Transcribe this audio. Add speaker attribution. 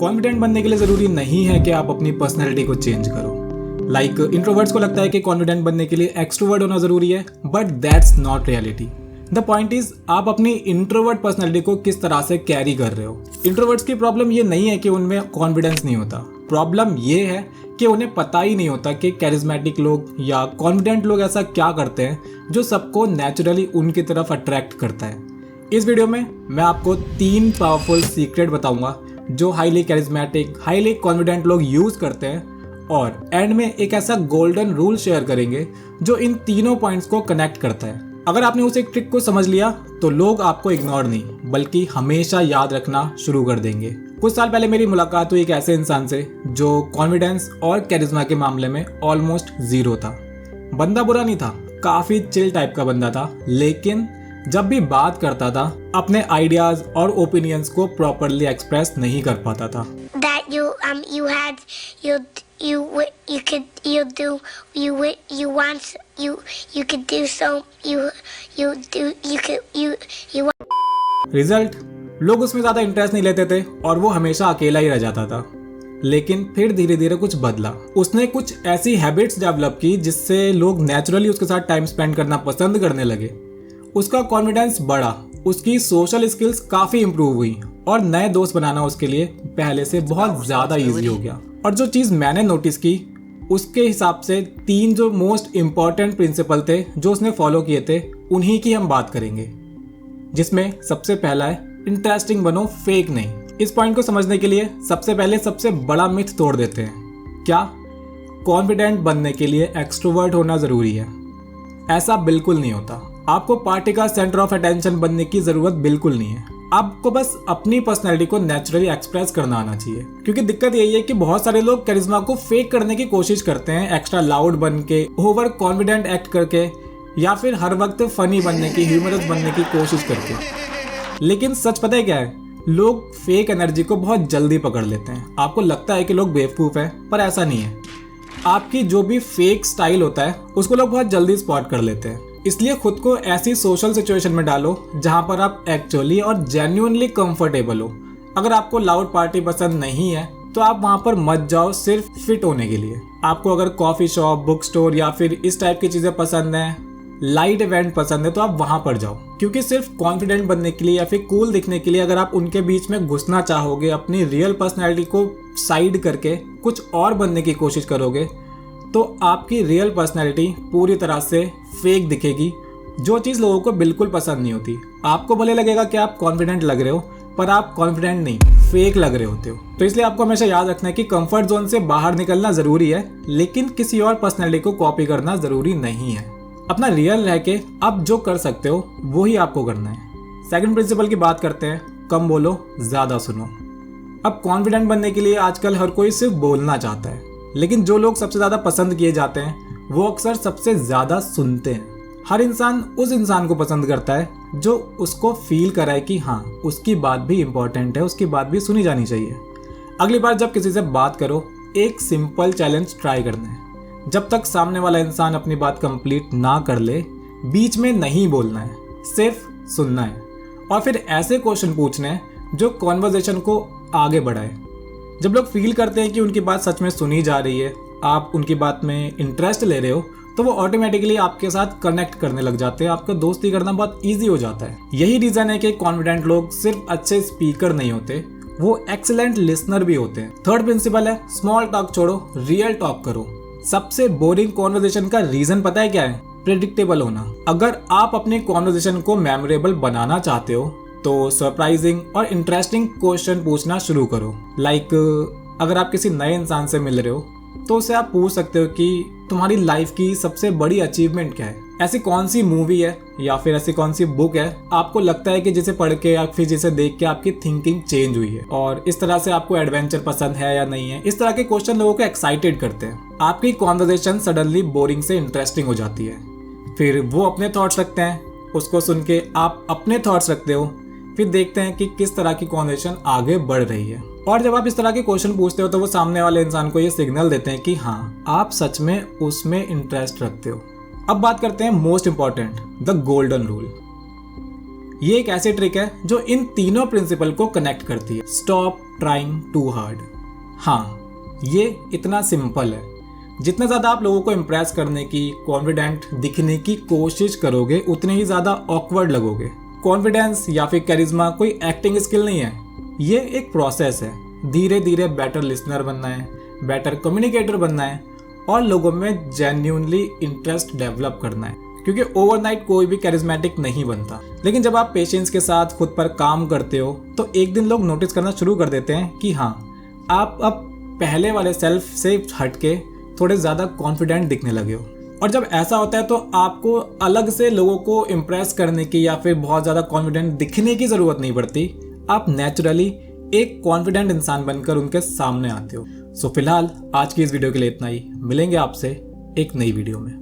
Speaker 1: Confident बनने के लिए ज़रूरी नहीं है कि आप अपनी पर्सनैलिटी को चेंज करो। इंट्रोवर्ट्स को लगता है कि कॉन्फिडेंट बनने के लिए एक्सट्रोवर्ट होना ज़रूरी है, but that's not reality. The point is आप अपनी इंट्रोवर्ट पर्सनैलिटी को किस तरह से कैरी कर रहे हो। इंट्रोवर्ट्स की प्रॉब्लम ये नहीं है कि उनमें कॉन्फिडेंस नहीं होता, प्रॉब्लम ये है कि उन्हें पता ही नहीं होता कि कैरिज्मेटिक लोग या कॉन्फिडेंट लोग ऐसा क्या करते हैं जो सबको नेचुरली उनकी तरफ अट्रैक्ट करता है। इस वीडियो में मैं आपको 3 पावरफुल सीक्रेट बताऊंगा जो हाईली कैरिज्मेटिक, हाईली कॉन्फिडेंट लोग यूज करते हैं, और एंड में एक ऐसा गोल्डन रूल शेयर करेंगे जो इन तीनों पॉइंट्स को कनेक्ट करता है। अगर आपने उस एक ट्रिक को समझ लिया तो लोग आपको इग्नोर नहीं बल्कि हमेशा याद रखना शुरू कर देंगे। कुछ साल पहले मेरी मुलाकात हुई एक ऐसे इंसान से जो कॉन्फिडेंस और कैरिज्मा के मामले में ऑलमोस्ट जीरो था। बंदा बुरा नहीं था, काफी चिल टाइप का बंदा था, लेकिन जब भी बात करता था अपने आइडियाज और ओपिनियंस को प्रॉपरली एक्सप्रेस नहीं कर पाता था। रिजल्ट, लोग उसमें ज्यादा इंटरेस्ट नहीं लेते थे और वो हमेशा अकेला ही रह जाता था। लेकिन फिर धीरे धीरे कुछ बदला। उसने कुछ ऐसी हैबिट्स डेवलप की जिससे लोग नेचुरली उसके साथ टाइम स्पेंड करना पसंद करने लगे। उसका कॉन्फिडेंस बढ़ा, उसकी सोशल स्किल्स काफ़ी इंप्रूव हुई और नए दोस्त बनाना उसके लिए पहले से बहुत ज़्यादा इजी हो गया। और जो चीज़ मैंने नोटिस की, उसके हिसाब से 3 जो मोस्ट इम्पॉर्टेंट प्रिंसिपल थे जो उसने फॉलो किए थे, उन्हीं की हम बात करेंगे। जिसमें सबसे पहला है इंटरेस्टिंग बनो, फेक नहीं। इस पॉइंट को समझने के लिए सबसे पहले सबसे बड़ा मिथ तोड़ देते हैं। क्या कॉन्फिडेंट बनने के लिए एक्सट्रोवर्ट होना ज़रूरी है? ऐसा बिल्कुल नहीं होता। आपको पार्टी का सेंटर ऑफ अटेंशन बनने की जरूरत बिल्कुल नहीं है। आपको बस अपनी पर्सनैलिटी को नेचुरली एक्सप्रेस करना आना चाहिए। क्योंकि दिक्कत यही है कि बहुत सारे लोग कैरिज्मा को फेक करने की कोशिश करते हैं, एक्स्ट्रा लाउड बन के, ओवर कॉन्फिडेंट एक्ट करके, या फिर हर वक्त फनी बनने की, ह्यूमरस बनने की कोशिश करके। लेकिन सच पता है क्या है? लोग फेक एनर्जी को बहुत जल्दी पकड़ लेते हैं। आपको लगता है कि लोग बेवकूफ़ हैं, पर ऐसा नहीं है। आपकी जो भी फेक स्टाइल होता है उसको लोग बहुत जल्दी स्पॉट कर लेते हैं। इसलिए खुद को ऐसी सोशल सिचुएशन में डालो जहां पर आप एक्चुअली और जेन्युइनली कंफर्टेबल हो। अगर आपको लाउड पार्टी पसंद नहीं है तो आप वहां पर मत जाओ सिर्फ फिट होने के लिए। आपको अगर कॉफी शॉप, बुक स्टोर या फिर इस टाइप की चीज़ें पसंद हैं, लाइट इवेंट पसंद है, तो आप वहां पर जाओ। क्योंकि सिर्फ कॉन्फिडेंट बनने के लिए या फिर कूल दिखने के लिए अगर आप उनके बीच में घुसना चाहोगे, अपनी रियल पर्सनैलिटी को साइड करके कुछ और बनने की कोशिश करोगे, तो आपकी रियल पर्सनैलिटी पूरी तरह से फेक दिखेगी, जो चीज़ लोगों को बिल्कुल पसंद नहीं होती। आपको भले लगेगा कि आप कॉन्फिडेंट लग रहे हो, पर आप कॉन्फिडेंट नहीं, फेक लग रहे होते हो। तो इसलिए आपको हमेशा याद रखना है कि कंफर्ट जोन से बाहर निकलना ज़रूरी है, लेकिन किसी और पर्सनैलिटी को कॉपी करना ज़रूरी नहीं है। अपना रियल रह के आप जो कर सकते हो वही आपको करना है। सेकंड प्रिंसिपल की बात करते हैं, कम बोलो, ज़्यादा सुनो। अब कॉन्फिडेंट बनने के लिए आजकल हर कोई सिर्फ बोलना चाहता है, लेकिन जो लोग सबसे ज़्यादा पसंद किए जाते हैं वो अक्सर सबसे ज़्यादा सुनते हैं। हर इंसान उस इंसान को पसंद करता है जो उसको फील कराए कि हाँ, उसकी बात भी इम्पोर्टेंट है, उसकी बात भी सुनी जानी चाहिए। अगली बार जब किसी से बात करो, एक सिंपल चैलेंज ट्राई करना है। जब तक सामने वाला इंसान अपनी बात कंप्लीट ना कर ले, बीच में नहीं बोलना है, सिर्फ सुनना है। और फिर ऐसे क्वेश्चन पूछने हैं जो कॉन्वर्जेशन को आगे बढ़ाए। जब लोग फील करते हैं कि उनकी बात सच में सुनी जा रही है, आप उनकी बात में इंटरेस्ट ले रहे हो, तो वो ऑटोमेटिकली आपके साथ कनेक्ट करने लग जाते हैं। आपका दोस्ती करना बहुत ईजी हो जाता है। यही रीज़न है कि कॉन्फिडेंट लोग सिर्फ अच्छे स्पीकर नहीं होते, वो एक्सीलेंट लिसनर भी होते हैं। थर्ड प्रिंसिपल है, स्मॉल टॉक छोड़ो, रियल टॉक करो। सबसे बोरिंग कॉन्वर्जेशन का रीजन पता है क्या है? प्रेडिक्टेबल होना। अगर आप अपने कॉन्वर्जेशन को मेमोरेबल बनाना चाहते हो तो सरप्राइजिंग और इंटरेस्टिंग क्वेश्चन पूछना शुरू करो। अगर आप किसी नए इंसान से मिल रहे हो तो उससे आप पूछ सकते हो कि तुम्हारी लाइफ की सबसे बड़ी अचीवमेंट क्या है? ऐसी कौन सी मूवी है या फिर ऐसी कौन सी बुक है आपको लगता है कि जिसे पढ़ के या फिर जिसे देख के आपकी थिंकिंग चेंज हुई है? और इस तरह से आपको एडवेंचर पसंद है या नहीं है? इस तरह के क्वेश्चन लोगों को एक्साइटेड करते हैं। आपकी कॉन्वर्सेशन सडनली बोरिंग से इंटरेस्टिंग हो जाती है। फिर वो अपने थॉट्स रखते हैं, उसको सुन के आप अपने थॉट्स रखते हो, फिर देखते हैं कि किस तरह की कॉन्वर्सेशन आगे बढ़ रही है। और जब आप इस तरह के क्वेश्चन पूछते हो तो वो सामने वाले इंसान को ये सिग्नल देते हैं कि हाँ, आप सच में उसमें इंटरेस्ट रखते हो। अब बात करते हैं most important, the golden rule. ये एक ऐसी ट्रिक है जो इन तीनों प्रिंसिपल को कनेक्ट करती है। Stop trying too hard. हाँ, ये इतना सिंपल है। जितना ज़्यादा आप लोगों को इम्प्रेस करने की, कॉन्फिडेंट दिखने की कोशिश करोगे, उतने ही ज़्यादा ऑकवर्ड लगोगे। कॉन्फिडेंस या फिर कैरिज्मा कोई एक्टिंग स्किल नहीं है, ये एक प्रोसेस है। धीरे धीरे बेटर लिसनर बनना है, बेटर कम्युनिकेटर बनना है और लोगों में जेन्युइनली इंटरेस्ट डेवलप करना है, क्योंकि ओवरनाइट कोई भी कैरिज्मेटिक नहीं बनता। लेकिन जब आप पेशेंस के साथ खुद पर काम करते हो तो एक दिन लोग नोटिस करना शुरू कर देते हैं कि हाँ, आप अब पहले वाले सेल्फ से हटके थोड़े ज़्यादा कॉन्फिडेंट दिखने लगे हो। और जब ऐसा होता है तो आपको अलग से लोगों को इम्प्रेस करने की या फिर बहुत ज़्यादा कॉन्फिडेंट दिखने की ज़रूरत नहीं पड़ती। आप नेचुरली एक कॉन्फिडेंट इंसान बनकर उनके सामने आते हो। सो फिलहाल आज की इस वीडियो के लिए इतना ही। मिलेंगे आपसे एक नई वीडियो में।